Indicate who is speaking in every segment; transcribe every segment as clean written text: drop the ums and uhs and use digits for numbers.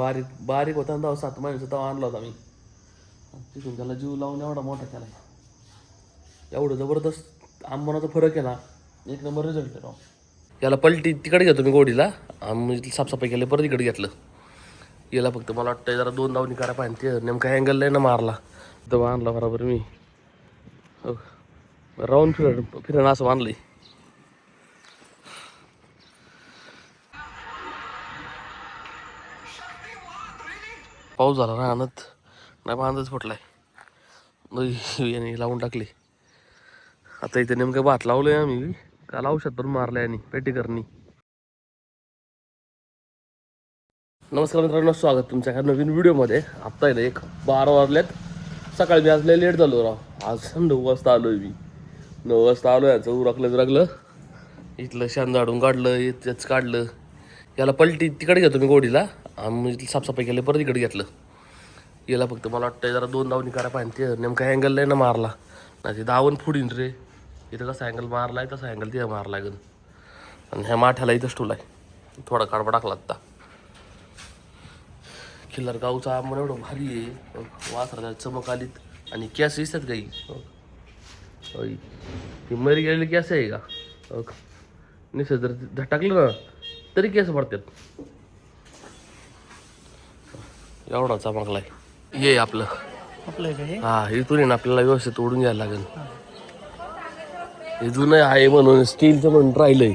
Speaker 1: बारीक बारीक होता ना 7 महिन्याचा तेव्हा आणला होता मी. तिथून त्याला जीव लावून एवढा मोठा केला. एवढं जबरदस्त आंबोनाचा फरक आहे ना, एक नंबर रिझल्ट आहे राव. याला पलटी तिकडे घेतो मी गोडीला, म्हणजे साफसफाई केली परत इकडे घेतलं. याला फक्त मला वाटतं जरा 2 धावणी करा पाहिजे, ते नेमका अँगल नाही ना मारला तेव्हा आणला बरोबर मी. राऊंड फिरण असं बांधलंय. पाऊस झाला ना आणत नाही, बांधच फुटलाय. याने लावून टाकले. आता इथे नेमकं भात लावलंय आम्ही, काल औषध पण मारलंय आणि पेटीकरनी. नमस्कार मित्रांनो, स्वागत तुमच्या एका नवीन व्हिडिओमध्ये. आत्ता आहे ना 12 वाजल्यात. सकाळी मी आज लय लेट झालो राव. आज 9 वाजता आलोय मी. 9 वाजता आलो. याचं उरकलं इथलं शान झाडून काढलं, इथंच काढलं. याला पलटी तिकडे घेतो मी गोडीला, म्हणजे साफसफाई केली परत इकडे घेतलं. याला फक्त मला वाटतं जरा 2 धावणी करा पाहिजे, ते नेमका अँगल नाही ना मारला. नाही ते धावून फुडीन रे. इथं कसा अँगल मारलाय तसा अँगल तिथं मारला गन. आणि ह्या माठ्याला इथंच ठुलाय. थोडा काढबा टाकला आता. खिल्लार गावचा आंबा एवढं भारी आहे, वासराला चमक आलीत आणि कॅस दिसतात काही. ही मरी गेलेली कॅस आहे का, निसं जर झटाकलं ना तरी केस पडतात. एवढा चमकलाय. ये आपलं हा, इथून आहे ना आपल्याला व्यवस्थित ओढून घ्यायला लागेल. हे जुनं आहे म्हणून स्टीलचं म्हणून राहिलंय.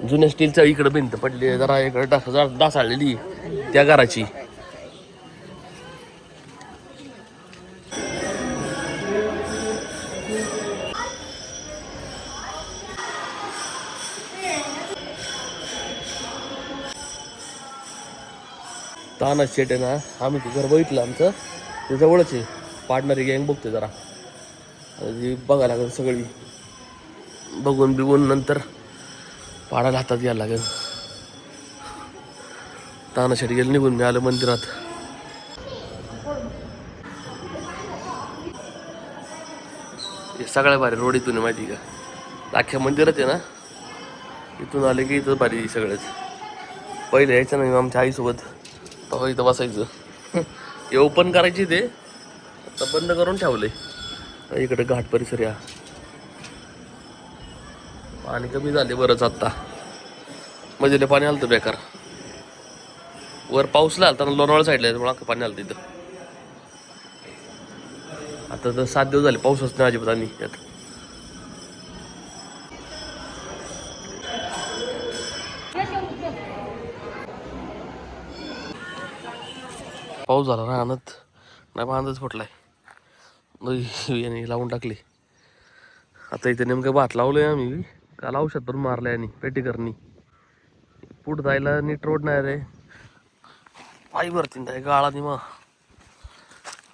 Speaker 1: जुन्या स्टीलच्या इकडे भिंत पडली जरा, इकडे डासाळलेली त्या घराची. ताना शेट आहे ना, आम्ही ते घर बघितलं आमचं, ते जवळच आहे. पाडणारी गँग बघते जरा, बघायला लागेल सगळी. बघून बिघून नंतर पाडायला हातात घ्यायला लागेल. ताना शेट गेलं निघून, मी आलं मंदिरात. हे सगळ्या भारी रोड इथून माहिती का, अख्ख्या मंदिरात आहे ना. इथून आले की इथं भारी सगळंच. पहिले यायचं नाही आमच्या आईसोबत, तेव्हा इथं बसायचं. हे ओपन करायची ते आता बंद करून ठेवलंय. इकडे घाट परिसर या, पाणी कमी झाले बरंच आत्ता. म्हणजे पाणी आलं तर बेकार. वर पाऊसला आलता ना लोणावळा साईडला, त्यामुळे पाणी आलं तिथं. आता तर 7 दिवस झाले पाऊसच नाही अजिबात. आणि यात पाऊस झाला ना आणत नाही, बांधच फुटलाय. याने लावून टाकले. आता इथे नेमकं भात लावलंय आम्ही, काल औषध पण मारलंय आणि पेटीकरनी. पुढं जायला नीट रोड नाही रे, पायी भरती नाही गाळा. मग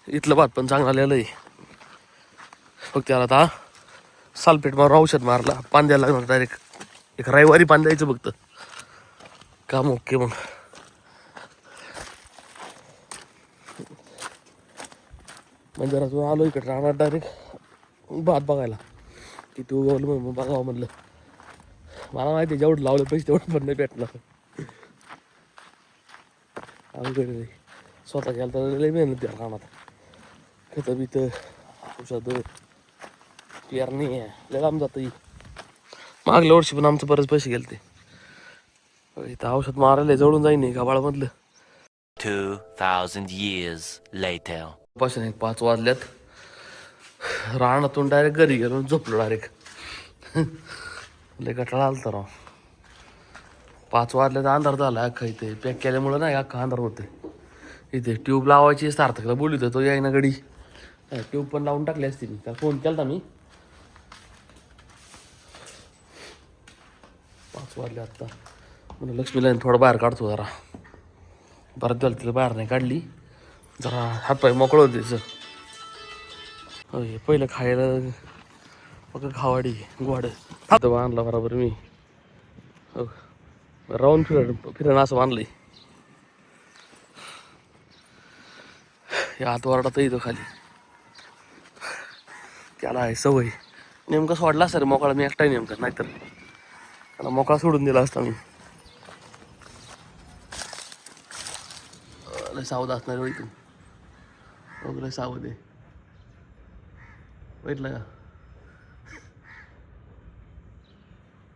Speaker 1: इथलं भात पण चांगलं आलेलं आहे. फक्त त्याला आता सालपेट मारून औषध मारला, पान द्यायला लागणार डायरेक्ट. एक रविवारी पान द्यायचं फक्त, काम ओके. मग मंदिरातून आलो इकडे राहणार डायरेक्ट भात बघायला. किती उगवलं मग बघावं म्हणलं. मला माहिती आहे जेवढं लावलं पैसे तेवढं पण नाही भेटणार. अवघड स्वतः गेला तर लय मेहनत द्या राहणार. खतं बितं औषध पेरणी लय लांब जातं. मागल्या वर्षी पण आमचं बरेच पैसे गेले ते. इथं औषध मारायला जवळून जाईन गावाळमधलं.
Speaker 2: 2000 years later.
Speaker 1: पासून 5 वाजल्यात. रानातून डायरेक्ट घरी गेलो, झोपलो डायरेक्ट. लय कटाळा आलता राव. 5 वाजल्यात अंधार झाला अख्खा. इथे पॅक केल्यामुळं नाही अख्खा अंधार होते. इथे ट्यूब लावायची सार्थकला बोलतो, तो यायना गडी. ट्यूब पण लावून टाकली असती मी, त्याला फोन केला मी. 5 वाजले आत्ता. म्हणून लक्ष्मीला थोडं बाहेर काढतो जरा. बरं झालं तिला बाहेर नाही काढली, जरा हातपाय मोकळं होते तिचं. पहिलं खायला मग खावाडी गोड तर आणला बरोबर मी. राऊंड फिरण असं बांधलंय. हात वरडात येतो खाली. त्याला आहे सवय. नेमकं सोडला सर मोकळा मी एकटा नेमकं, नाहीतर त्याला मोकळा सोडून दिला असता मी. लय सावध असणार आहे इथून. वगैरे सावध आहे. बघितलं का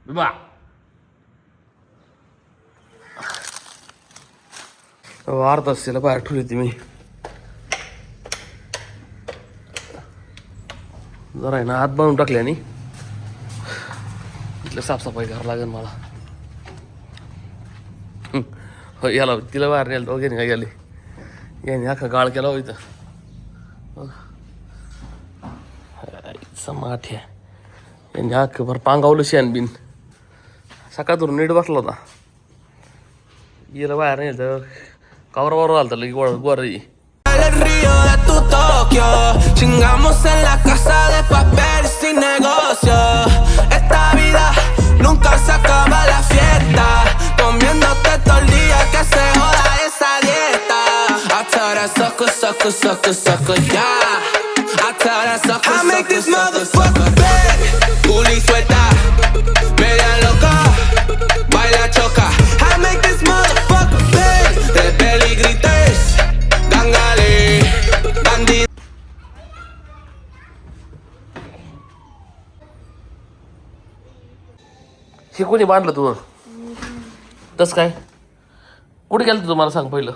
Speaker 1: बिबा. अर्धा तास त्याला बाहेर ठेवली होती मी. जरा आहे ना हात बांधून टाकले आणि इथलं साफसफाई करावं लागेल मला. हो याला तिला बाहेर नेलं वगैरे काय गेले याने अख्खा गाळ केला हो इथं. समाठ यांनी अख्खं भर पांगावलं शेण बिन. सकाळतून नीट बसला होता. गेलं बाहेर नेलं कवरावर आलं तर लगे गोर.
Speaker 3: El río de tu Tokio, chingamos en la casa de papel sin negocio. Esta vida nunca se acaba la fiesta, comiéndote todo el día que se joda esa dieta. I tell that sucker, sucker, sucker, sucker, yeah. I tell that sucker, I make this motherfucker beg, culi suelta, media loca, baila choca. I make this motherfucker beg, de peligrites.
Speaker 1: हे कोणी बांधलं तू तस काय कुठे गेलं तू मला सांग पहिलं.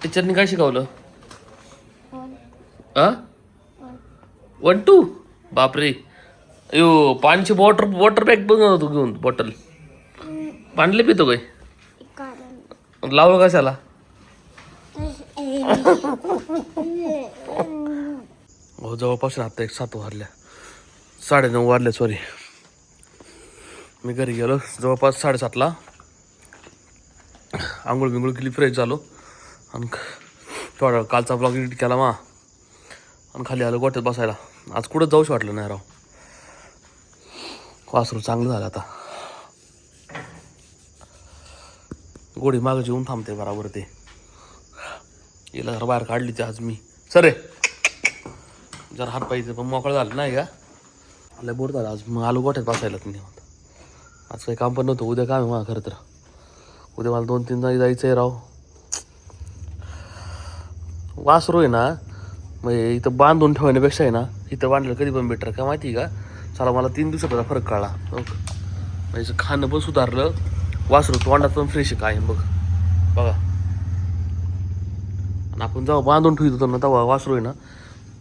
Speaker 1: टीचरनी काय शिकवलं. 1 2 बापरे. यो पाणीची वॉटर बॅग बघ तू घेऊन बॉटल पाणले पितो काय लावलं कशाला. हो जवळपासून आता 7 वाजल्या 9:30 वाजल्या सॉरी. मी घरी गेलो जवळपास 7:30ला. आंघोळ बिंघोळ केली फ्रेश झालो आणि थोडा कालचा ब्लॉग एडिट केला मा आणि खाली आलो गोठ्यात बसायला. आज कुठं जाऊच वाटलं नाही राव. वासरू चांगलं झालं आता. गोडी मागं जेवून थांबते बराबर. ते हिला जरा बाहेर काढली ते आज मी. सरे जरा हात पाहिजे पण मोकळं झालं नाही का. लय बोर झालं आज. मग आलो गोठ्यात बसायला. तुम्ही आज काही काम पण नव्हतं. उद्या काम आहे मला खरं तर. उद्या मला 2-3 जागी जायचं आहे राव. वासरू आहे ना म्हणजे इथं बांधून ठेवण्यापेक्षा आहे ना इथं बांधलं कधी पण बेटर. का माहिती आहे का चला मला 3 दिवसाचा फरक कळला. म्हणजे खाणं पण सुधारलं. वासरू तोंडात पण फ्रेश आहे काय बघ बघा. आणि आपण जेव्हा बांधून ठेवतो ना तेव्हा वासरू आहे ना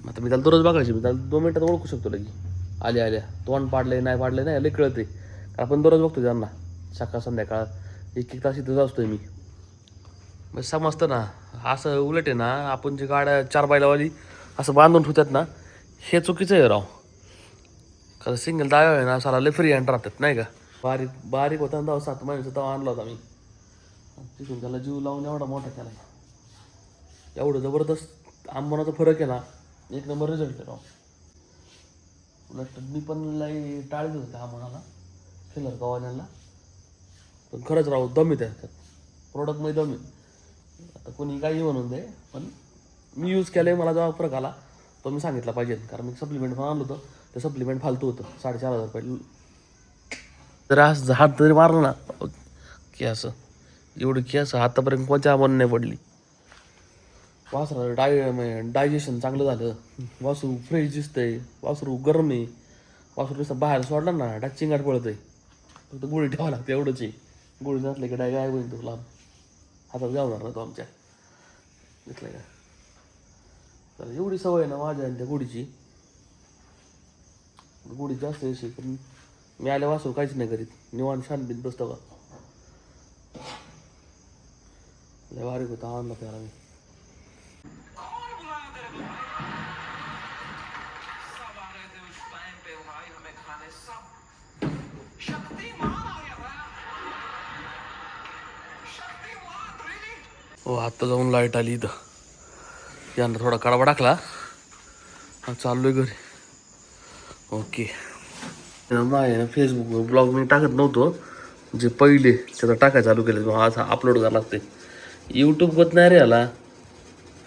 Speaker 1: आता मी त्याला दररोज बघायची. मी त्याला 2 मिनिटात ओळखू शकतो लगी. आल्या तोंड पाडले नाही पाडले नाही लई कळत आहे. आपण दररोज बघतो त्यांना सकाळ संध्याकाळ 1-1 तास इथं असतोय मी. मग समजतं ना. असं उलट आहे ना आपण जे गाड्या 4 बैलावाली असं बांधून ठेवतात ना हे चुकीचं आहे राव. कारण सिंगल दाव्या आहे ना साला लय फ्री हँड राहतात नाही का. बारीक होता ना 7 महिन्याचा तेव्हा आणला होता मी. तिथून त्याला जीव लावून एवढा मोठा केला. एवढं जबरदस्त आंबोनाचा फरक आहे ना. 1 नंबर रिझल्ट आहे राव. उलट मी पण लई टाळत होते आंबोनाला फिलर गव्हाण्याला. पण खरंच राव दम आहे त्याच्यात. प्रोडक्टमध्ये दम आहे. आता कोणी काही म्हणून दे पण मी यूज केलं आहे. मला जेव्हा फरक आला तो मी सांगितला पाहिजे. कारण मी सप्लिमेंट पण आणलं होतं. ते सप्लिमेंट फालतू होतं. 4,500 रुपये. तर असं हात तरी मारलं ना की असं एवढी की असं आतापर्यंत कोणत्या आव्हान नाही पडली. वासरू डायजेशन चांगलं झालं. वासरू फ्रेश दिसतंय. वासरू गरम आहे. वासरू नुसतं बाहेर सोडलं ना डाचिंगाट पळत आहे. फक्त गोळी ठेवावं लागते एवढंच आहे. गोळी नसले की काय होईल तो लांब हातात जाणार ना तो आमच्या घेतलं का. तर एवढी सवय आहे ना माझ्या आणि त्या गोडीची. गोडी जास्त अशी पण मी आल्या वासरू काहीच नाही करीत. निवांत शांत बसतो का. लय बारीक होता आणला त्याला मी. हो आत्ता जाऊन लाईट आली इथं. यांना थोडा कडावा टाकला चाललोय घरी. ओके माझ्या फेसबुक ब्लॉग मी टाकत नव्हतो जे पहिले त्याचा टाकायला चालू केलं. आज अपलोड करायला लागते. यूट्यूब होत नाही रे याला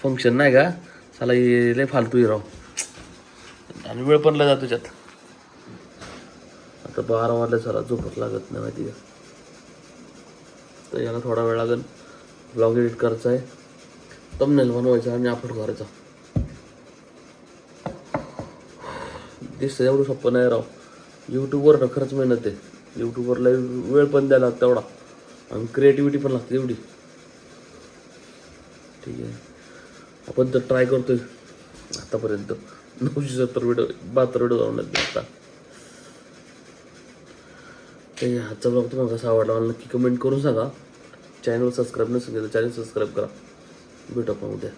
Speaker 1: फंक्शन नाही का. चला लय फालतू राव आणि वेळ पण लय जातो त्याच्यात. आता 12 वाजल्या चला झोपत लागत नाही माहिती का. तर याला थोडा वेळ लागेल. ब्लॉग एडिट करायचा आहे, थंबनेल बनवायचा आणि अपलोड करायचा. दिसतं एवढं सोपं नाही राव. यूट्यूबवर खरंच मेहनत आहे. यूट्यूबवरला वेळ पण द्यायला लागतो तेवढा आणि क्रिएटिव्हिटी पण लागते एवढी. ठीक आहे, आपण तर ट्राय करतोय आतापर्यंत 970 व्हिडिओ 72 व्हिडिओ जाऊन आता. ते आजचा ब्लॉग तुम्हाला कसा आवडला मला नक्की कमेंट करून सांगा. चॅनल सबस्क्राईब नसेल तर चॅनल सबस्क्राईब करा. भेटू आपण उद्या.